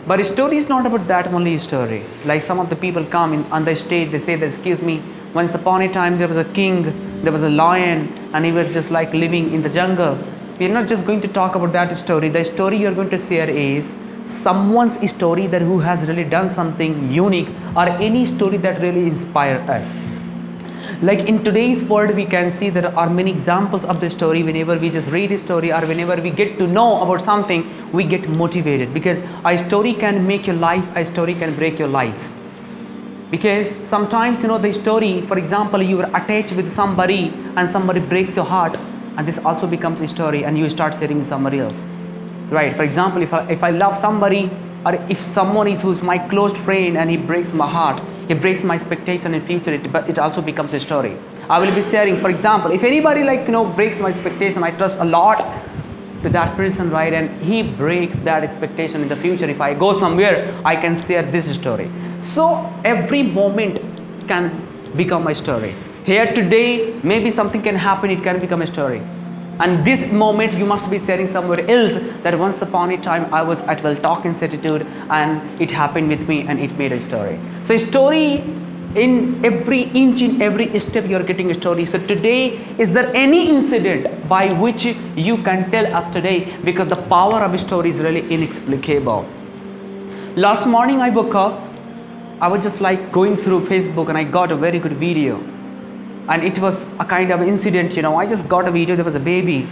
But story is not about that only story. Like some of the people come in on the stage, they say that, excuse me, once upon a time there was a king, there was a lion, and he was just like living in the jungle. We are not just going to talk about that story. The story you are going to share is someone's story that who has really done something unique, or any story that really inspired us. Like in today's world, we can see there are many examples of the story. Whenever we just read a story, or whenever we get to know about something, we get motivated, because a story can make your life, a story can break your life. Because sometimes, you know, the story, for example, you are attached with somebody and somebody breaks your heart, and this also becomes a story, and you start sharing with somebody else, right? For example, if I love somebody, or if someone is who's my close friend and he breaks my heart, he breaks my expectation in future, but it also becomes a story. I will be sharing, for example, if anybody like, you know, breaks my expectation, I trust a lot to that person, right? And he breaks that expectation in the future. If I go somewhere, I can share this story. So every moment can become a story. Here today, maybe something can happen, it can become a story. And this moment you must be sharing somewhere else, that once upon a time I was at Well Talk Institute and it happened with me and it made a story. So a story, in every inch, in every step you are getting a story. So today, is there any incident by which you can tell us today? Because the power of a story is really inexplicable. Last morning I woke up, I was just like going through Facebook and I got a very good video. And it was a kind of incident, you know. I just got a video. There was a baby.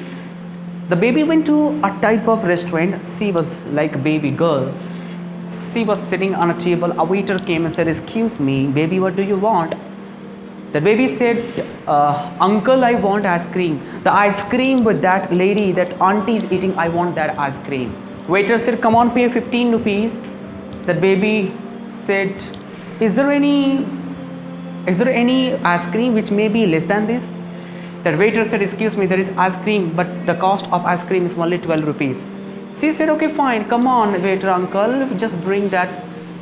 The baby went to a type of restaurant. She was like a baby girl. She was sitting on a table. A waiter came and said, excuse me, baby, what do you want? The baby said, uncle, I want ice cream. The ice cream with that lady, that auntie is eating, I want that ice cream. Waiter said, come on, pay 15 rupees. That baby said, is there any ice cream which may be less than this? The waiter said, excuse me, there is ice cream, but the cost of ice cream is only 12 rupees. She said, okay, fine, come on, waiter uncle, just bring that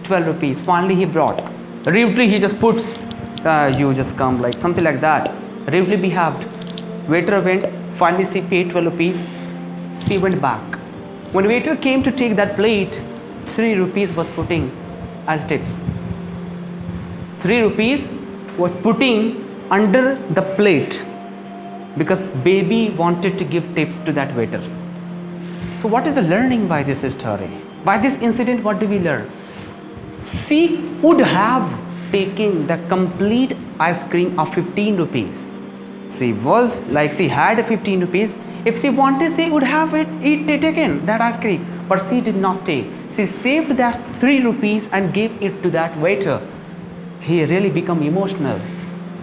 12 rupees. Finally, he brought. Rudely, he just puts, you just come, like something like that. Rudely behaved. Waiter went, finally she paid 12 rupees. She went back. When waiter came to take that plate, 3 rupees was putting as tips. 3 rupees was putting under the plate because baby wanted to give tips to that waiter. So what is the learning by this story? By this incident, what do we learn? She would have taken the complete ice cream of 15 rupees. She was like, she had 15 rupees. If she wanted, she would have taken that ice cream, but she did not take. She saved that 3 rupees and gave it to that waiter. He really become emotional,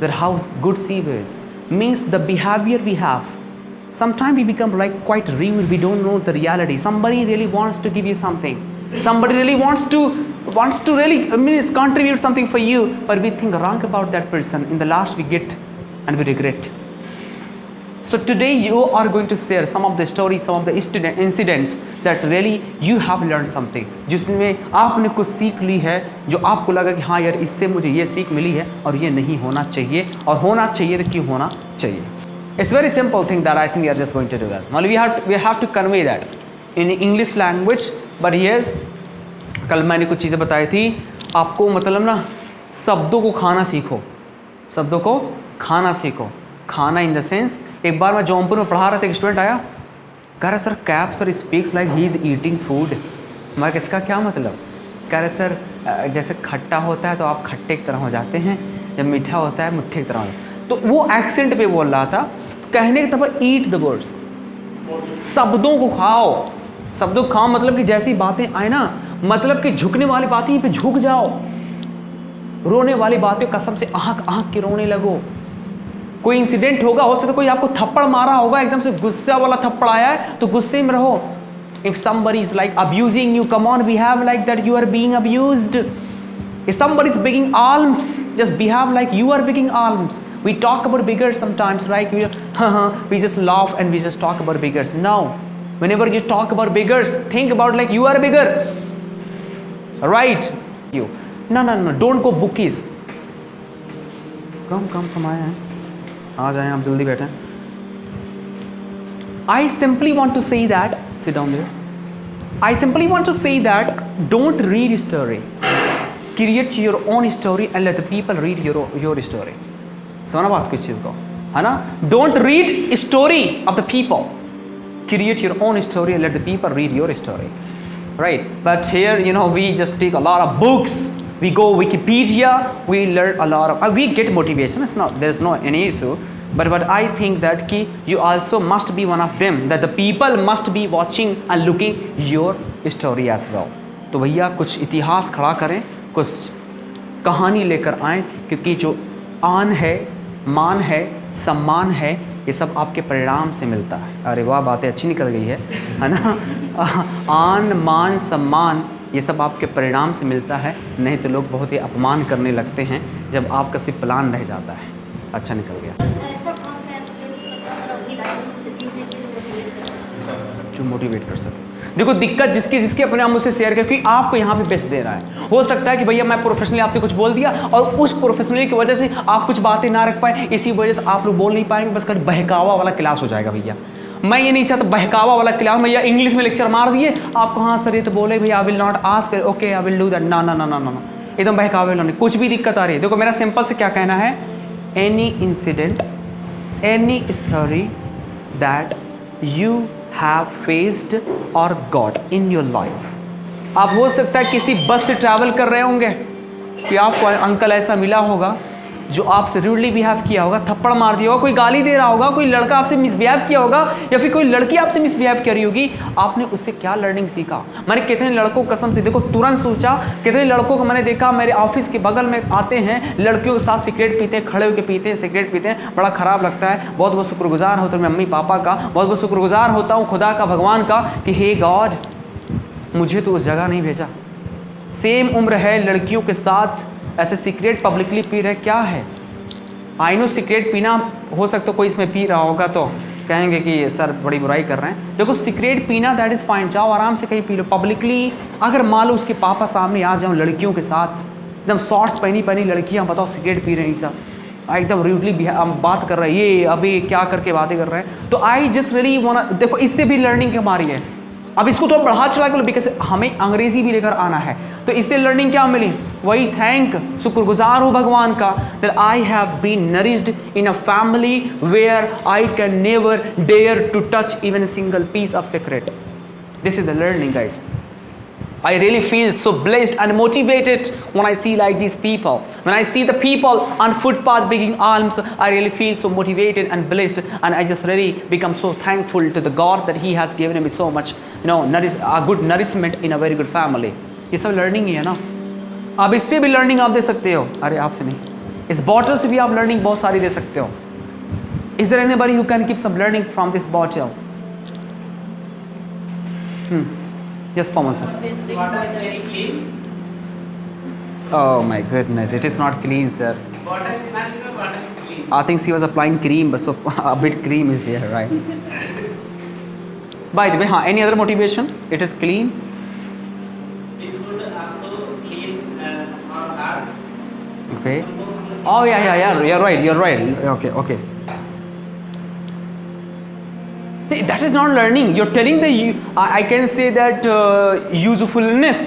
that how good she was. Means the behavior we have. Sometimes we become like quite rude, we don't know the reality. Somebody really wants to give you something. Somebody really wants to really contribute something for you, but we think wrong about that person. In the last we get and we regret. So today you are going to share some of the stories, some of the incidents that really you have learned something, जिसमें आपने कुछ सीख ली है, जो आपको लगा कि हाँ यार इससे मुझे ये सीख मिली है और ये नहीं होना चाहिए, और होना चाहिए तो क्यों होना चाहिए. It's very simple thing that I think we are just going to do that. Only we have to convey that in English language. But yes, कल मैंने कुछ चीज़ें बताई थी आपको, मतलब ना शब्दों को खाना सीखो, शब्दों को खाना सीखो. खाना इन द सेंस, एक बार मैं जौनपुर में पढ़ा रहा था, एक स्टूडेंट आया, कह रहा sir cap sir speaks like he is eating food. मैं इसका क्या मतलब? कह रहे सर जैसे खट्टा होता है तो आप खट्टे की तरह हो जाते हैं, जब मीठा होता है मिठ्ठे की तरह हो जाते हैं. तो वो एक्सेंट पे बोल रहा था. कहने के तब ईट द वर्ड्स, शब्दों को खाओ. शब्दों को खाओ मतलब कि जैसी बातें आए ना, मतलब कि झुकने वाली बातें पे झुक जाओ, रोने वाली बातें कसम से आँख आँख के रोने लगो. कोई इंसिडेंट होगा, हो सकता है कोई आपको थप्पड़ मारा होगा, एकदम से गुस्सा वाला थप्पड़ आया है तो गुस्से में रहो. If somebody is like abusing you, come on, behave like that you are being abused. If somebody is begging alms, just behave like you are begging alms. We talk about beggars sometimes, right? We just laugh and we just talk about beggars. No, whenever you talk about beggars, think about like you are a beggar, right? You, no, don't go bookies. Come, आए हैं, आ जाएं आप, जल्दी बैठें. I simply want to say that, sit down there. I simply want to say that don't read story, create your own story and let the people read your story. समझना बात किस चीज़ को, है ना? Don't read story of the people, create your own story and let the people read your story, right? But here, you know, we just take a lot of books, we go Wikipedia, we learn a lot of, we get motivation. It's not, there's no any issue. But I think that कि you also must be one of them, that the people must be watching and looking your story as well. तो भैया कुछ इतिहास खड़ा करें, कुछ कहानी लेकर आएँ, क्योंकि जो आन है, मान है, सम्मान है, ये सब आपके परिणाम से मिलता है. अरे वाह, बातें अच्छी निकल गई है ना? आन, मान, सम्मान ये सब आपके परिणाम से मिलता है, नहीं तो लोग बहुत ही अपमान करने लगते हैं जब आपका सिर्फ प्लान रह जाता है. अच्छा निकल गया. जो मोटिवेट कर सके. देखो दिक्कत जिसकी अपने आप मुझसे शेयर कर, क्योंकि आपको यहाँ पे बेस्ट दे रहा है. हो सकता है कि भैया मैं प्रोफेशनली आपसे कुछ बोल दिया और उस प्रोफेशनली की वजह से आप कुछ बातें ना रख पाए, इसी वजह से आप लोग बोल नहीं पाएंगे, बस कर बहकावा वाला क्लास हो जाएगा. भैया मैं ये नहीं चाहता बहकावा वाला क्लास. भैया इंग्लिश में लेक्चर मार दिए आपको, हाँ सर ये तो बोले भैया I will not ask, okay I will do that, ना ना ना ना ना, एकदम बहकावे वाला नहीं. कुछ भी दिक्कत आ रही है, देखो मेरा सिंपल से क्या कहना है, any incident, any story that you have faced और गॉट इन योर लाइफ. आप हो सकता है किसी बस से ट्रैवल कर रहे होंगे कि आपको अंकल ऐसा मिला होगा जो आपसे रूडली बिहेव किया होगा, थप्पड़ मार दिया होगा, कोई गाली दे रहा होगा, कोई लड़का आपसे मिसबिहेव किया होगा, या फिर कोई लड़की आपसे मिसबिहेव कर रही होगी. आपने उससे क्या लर्निंग सीखा? मैंने कितने लड़कों को कसम से देखो तुरंत सोचा, कितने लड़कों को मैंने देखा मेरे ऑफिस के बगल में आते हैं, लड़कियों के साथ सिगरेट पीते हैं, खड़े होकर पीते हैं, सिगरेट पीते हैं. बड़ा ख़राब लगता है. बहुत बहुत शुक्रगुजार होता हूँ मैं मम्मी पापा का, बहुत बहुत शुक्रगुजार होता हूँ खुदा का, भगवान का, कि हे गॉड मुझे तो उस जगह नहीं भेजा. सेम उम्र है, लड़कियों के साथ ऐसे सिगरेट पब्लिकली पी रहे, क्या है? आई नो सिगरेट पीना, हो सकता कोई इसमें पी रहा होगा तो कहेंगे कि सर बड़ी बुराई कर रहे हैं. देखो सिगरेट पीना दैट इज़ फाइन, जाओ आराम से कहीं पी लो पब्लिकली. अगर मान लो उसके पापा सामने आ जाओ लड़कियों के साथ, एकदम शॉर्ट्स पहनी लड़कियाँ, बताओ सिगरेट पी रही सब, एकदम रूडली बात कर रहे हैं, ये अभी क्या करके बातें कर रहे हैं. तो आई जस्ट रियली वांट, देखो इससे भी लर्निंग हमारी है. अब इसको थोड़ा बढ़ा चढ़ा कर, बिकॉज हमें अंग्रेजी भी लेकर आना है, तो इससे लर्निंग क्या मिली? वही थैंक, शुक्रगुजार हूँ भगवान का, that I have been nourished in a family where I can never dare to touch even a single piece of secret. This is the learning guys. I really feel so blessed and motivated when I see like these people. When I see the people on footpath begging alms, I really feel so motivated and blessed, and I just really become so thankful to the God that He has given me so much, you know, a good nourishment in a very good family. ये सब learning ही है ना. आप इससे भी learning आप दे सकते हो. अरे आपसे नहीं, इस bottle से भी आप learning बहुत सारी दे सकते हो. Is there anybody who can give some learning from this bottle? Yes, Pawan sir. Water is very clean. Oh my goodness, it is not clean, sir. Water is not even water is clean. I think she was applying cream, but so a bit cream is here, right? By the way, any other motivation? It is clean. It would also clean our heart. Okay. Oh yeah. You're right. Okay. That is not learning. You're telling I can say that usefulness.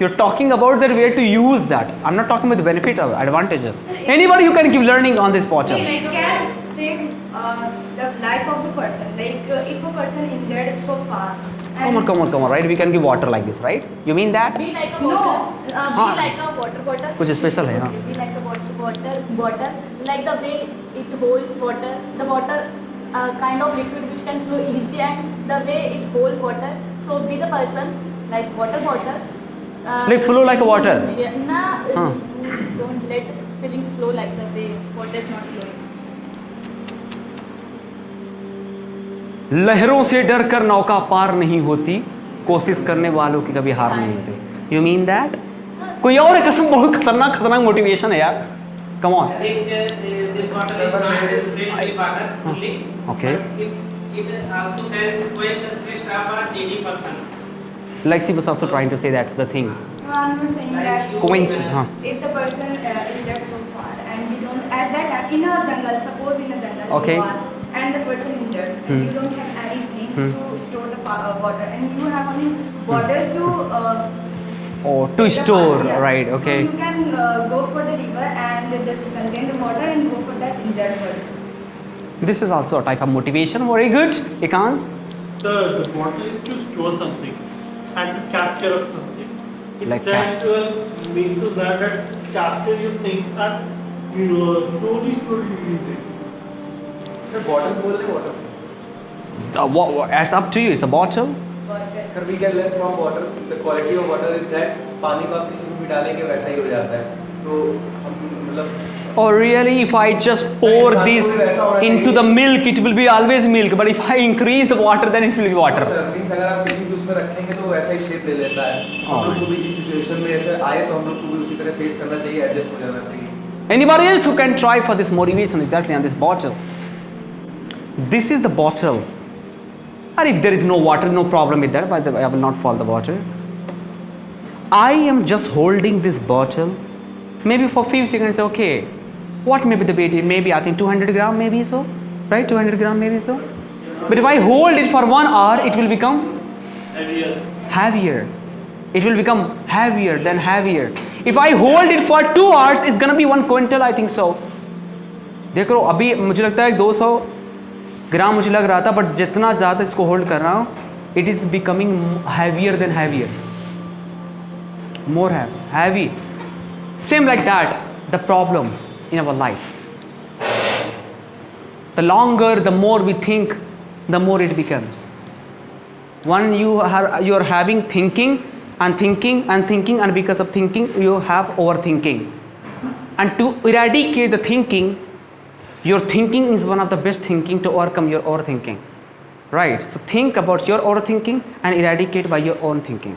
You're talking about the way to use that. I'm not talking about the benefit or advantages. Anybody who can give learning on this portal. Like can save the life of the person. Like if a person injured so far. Come on, right? We can give water like this, right? You mean that? Be like a No. water. Be like a water bottle. कुछ special है हाँ. Be like a water bottle. Like the way it holds water. The water kind of liquid which can flow easily, and the way it holds water. So be the person like water bottle. Like flow like a water. Nah, don't let feelings flow like the way water is not flowing. लहरों से डर कर नौका पार नहीं होती, कोशिश करने वालों की कभी हार नहीं होती. You mean that? कोई और है कसम, बहुत खतरनाक मोटिवेशन है यार. Come on. I think this water is not this filthy water only. Okay. But it also can quench the thirst of a needy person. Like she was also trying to say that the thing. No, I'm not saying that. Quench. हाँ. If the person injured so far and you don't at that time in a jungle, suppose in a jungle Okay. you are, and the person injured and you don't have anything to store the water, and you have only bottle to or to The store, water, yeah. right? Okay. So you can go for the river and just contain the water and go for that injured person. This is also a type of motivation. Very good, Ekans. Sir, the bottle is to store something and to capture of something. It Like tries to mean to that capture your things and slowly use it. Sir, bottle बोलने water. As up to you. It's a bottle. But Sir, we can learn from water. The quality of water is that पानी को आप किसी में भी डालेंगे वैसा ही हो जाता है. तो हम मतलब Or really, if I just pour this into the milk, it will be always milk. But if I increase the water, then it will be water. Sir means अगर आप किसी भी उसमें रखेंगे तो वैसा ही शेप ले लेता है. हम लोग को भी इस सिचुएशन में ऐसे आए तो हम लोग को भी उसी तरह फेस करना चाहिए, एडजस्ट हो जाना चाहिए. Anybody else who can try for this motivation exactly on this bottle? This is the bottle. Or if there is no water, no problem with that. By the way, I will not fall the water. I am just holding this bottle. Maybe for few seconds, okay. What may be the weight? Maybe I think 200 gram, maybe so, right? 200 gram, maybe so. But if I hold it for 1 hour, it will become heavier. It will become heavier than heavier. If I hold it for 2 hours, it's gonna be 1 quintal, I think so. देखो अभी मुझे लगता है 200 ग्राम मुझे लग रहा था, but जितना ज़्यादा इसको होल्ड कर रहा हूँ, it is becoming heavier than heavier. More heavy. Same like that, the problem in our life. The longer, the more we think, the more it becomes. When you are having thinking and thinking and thinking, and because of thinking, you have overthinking. And to eradicate the thinking, your thinking is one of the best thinking to overcome your overthinking. Right? So think about your overthinking and eradicate by your own thinking.